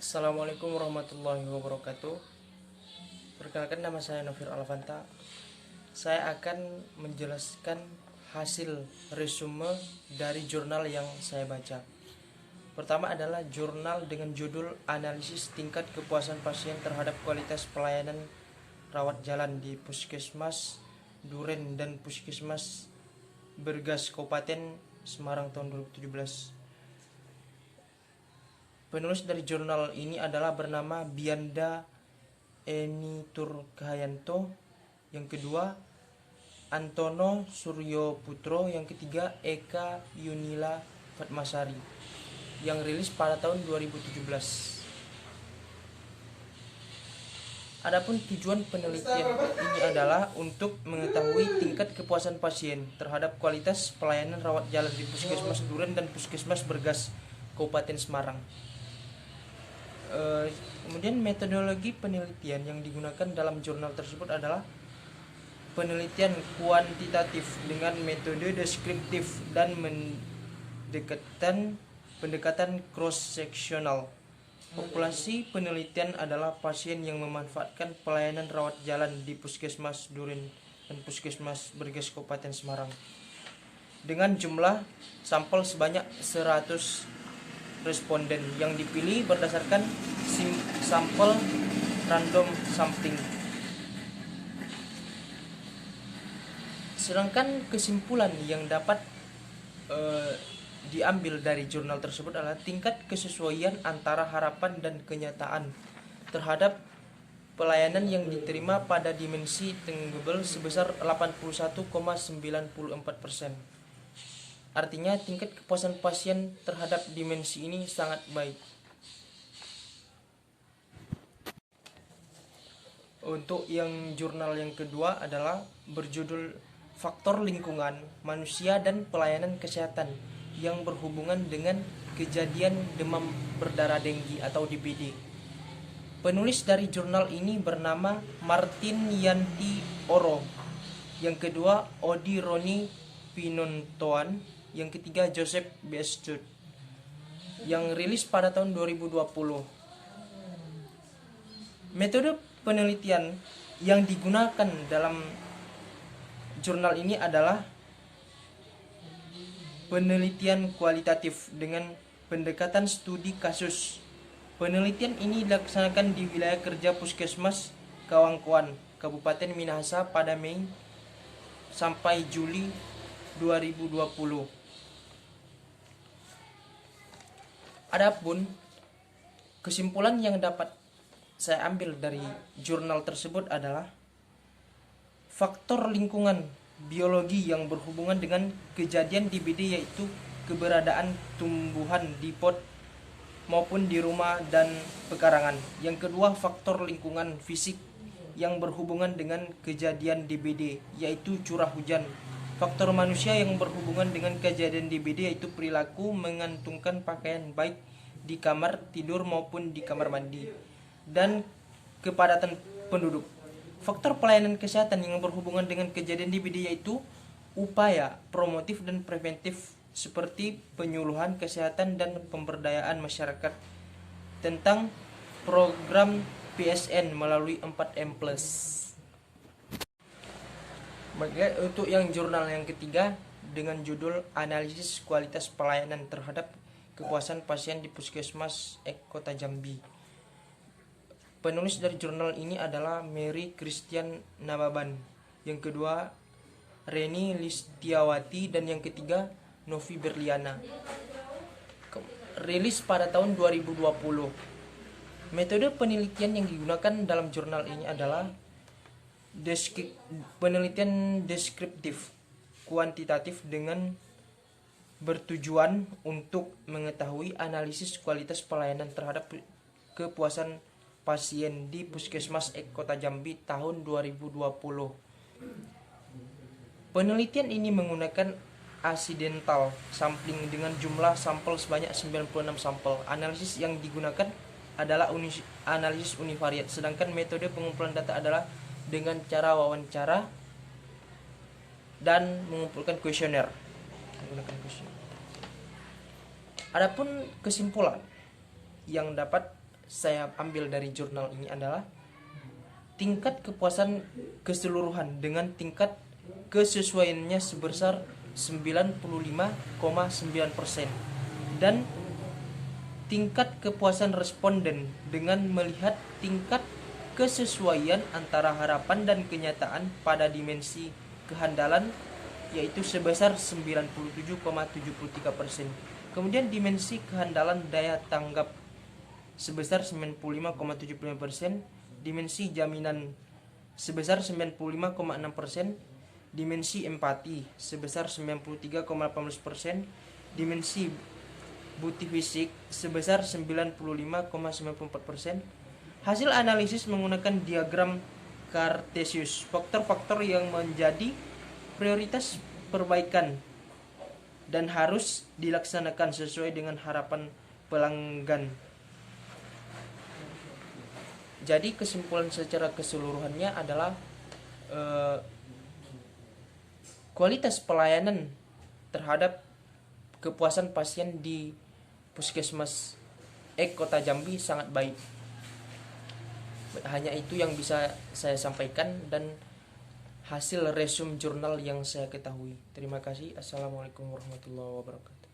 Assalamualaikum warahmatullahi wabarakatuh. Perkenalkan, nama saya Novir Alvanta. Saya akan menjelaskan hasil resume dari jurnal yang saya baca. Pertama adalah jurnal dengan judul Analisis Tingkat Kepuasan Pasien Terhadap Kualitas Pelayanan Rawat Jalan di Puskesmas Duren dan Puskesmas Bergas Kabupaten Semarang tahun 2017. Penulis dari jurnal ini adalah bernama Bianda Enitur Cahayanto. Yang kedua, Antono Suryo Putro. Yang ketiga, Eka Yunila Fatmasari, yang rilis pada tahun 2017. Adapun tujuan penelitian ini adalah untuk mengetahui tingkat kepuasan pasien terhadap kualitas pelayanan rawat jalan di Puskesmas Duren dan Puskesmas Bergas Kabupaten Semarang. Kemudian metodologi penelitian yang digunakan dalam jurnal tersebut adalah penelitian kuantitatif dengan metode deskriptif dan pendekatan cross-seksional. Populasi penelitian adalah pasien yang memanfaatkan pelayanan rawat jalan di Puskesmas Duren dan Puskesmas Bergas Kabupaten Semarang dengan jumlah sampel sebanyak 100 responden yang dipilih berdasarkan sampel random sampling. Sedangkan kesimpulan yang dapat diambil dari jurnal tersebut adalah tingkat kesesuaian antara harapan dan kenyataan terhadap pelayanan yang diterima pada dimensi Tenggabel sebesar 81,94%. Artinya tingkat kepuasan pasien terhadap dimensi ini sangat baik. Untuk yang jurnal yang kedua adalah berjudul Faktor Lingkungan, Manusia dan Pelayanan Kesehatan yang berhubungan dengan kejadian demam berdarah denggi atau DBD. Penulis dari jurnal ini bernama Martin Yanti Oro. Yang kedua, Odi Roni Pinontoan. Yang ketiga, Joseph Bestut, yang rilis pada tahun 2020. Metode penelitian yang digunakan dalam jurnal ini adalah penelitian kualitatif dengan pendekatan studi kasus. Penelitian ini dilaksanakan di wilayah kerja Puskesmas Kawangkoan, Kabupaten Minahasa pada Mei sampai Juli 2020. Adapun kesimpulan yang dapat saya ambil dari jurnal tersebut adalah faktor lingkungan biologi yang berhubungan dengan kejadian DBD, yaitu keberadaan tumbuhan di pot maupun di rumah dan pekarangan. Yang kedua, faktor lingkungan fisik yang berhubungan dengan kejadian DBD, yaitu curah hujan. Faktor manusia yang berhubungan dengan kejadian DBD yaitu perilaku mengantungkan pakaian baik di kamar tidur maupun di kamar mandi, dan kepadatan penduduk. Faktor pelayanan kesehatan yang berhubungan dengan kejadian DBD yaitu upaya promotif dan preventif seperti penyuluhan kesehatan dan pemberdayaan masyarakat tentang program PSN melalui 4M+. Untuk yang jurnal yang ketiga dengan judul Analisis Kualitas Pelayanan Terhadap Kepuasan Pasien di Puskesmas Kota Jambi. Penulis dari jurnal ini adalah Mary Christian Nababan. Yang kedua, Reni Listiawati, dan yang ketiga, Novi Berliana. Rilis pada tahun 2020. Metode penelitian yang digunakan dalam jurnal ini adalah penelitian deskriptif kuantitatif dengan bertujuan untuk mengetahui analisis kualitas pelayanan terhadap kepuasan pasien di Puskesmas Kota Jambi tahun 2020. Penelitian ini menggunakan accidental sampling dengan jumlah sampel sebanyak 96 sampel. Analisis yang digunakan adalah analisis univariat, sedangkan metode pengumpulan data adalah dengan cara wawancara dan mengumpulkan kuesioner. Adapun kesimpulan yang dapat saya ambil dari jurnal ini adalah tingkat kepuasan keseluruhan dengan tingkat kesesuaiannya sebesar 95,9% dan tingkat kepuasan responden dengan melihat tingkat kesesuaian antara harapan dan kenyataan pada dimensi kehandalan yaitu sebesar 97,73%. Kemudian dimensi kehandalan daya tanggap sebesar 95,75%, dimensi jaminan sebesar 95,6%, dimensi empati sebesar 93,18%, dimensi bukti fisik sebesar 95,94%. Hasil analisis menggunakan diagram Cartesius, faktor-faktor yang menjadi prioritas perbaikan dan harus dilaksanakan sesuai dengan harapan pelanggan. Jadi kesimpulan secara keseluruhannya adalah kualitas pelayanan terhadap kepuasan pasien di Puskesmas Kota Jambi sangat baik. Hanya itu yang bisa saya sampaikan dan hasil resume jurnal yang saya ketahui. Terima kasih. Assalamualaikum warahmatullahi wabarakatuh.